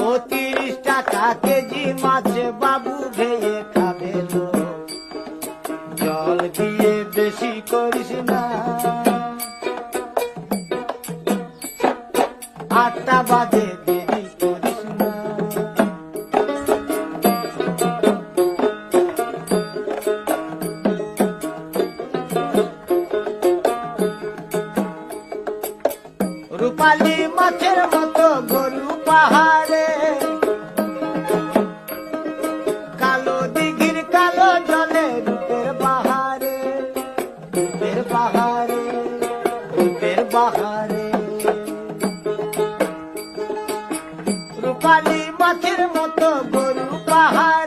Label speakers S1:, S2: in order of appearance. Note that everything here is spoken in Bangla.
S1: ও 30 টাকা কেজি মাছ বাবু ভেয়ে খাবে তো, জল দিয়ে বেশি করিস না। 8টা বাজে দেরি করিস না। রূপালী মাছের মতো গরু পাহাড়ে, কালো দিঘির কালো জলে রূপের বাহারে, রূপের বাহারে, রূপের বাহারে। রূপালী মাছের মতো গরু পাহাড়ে,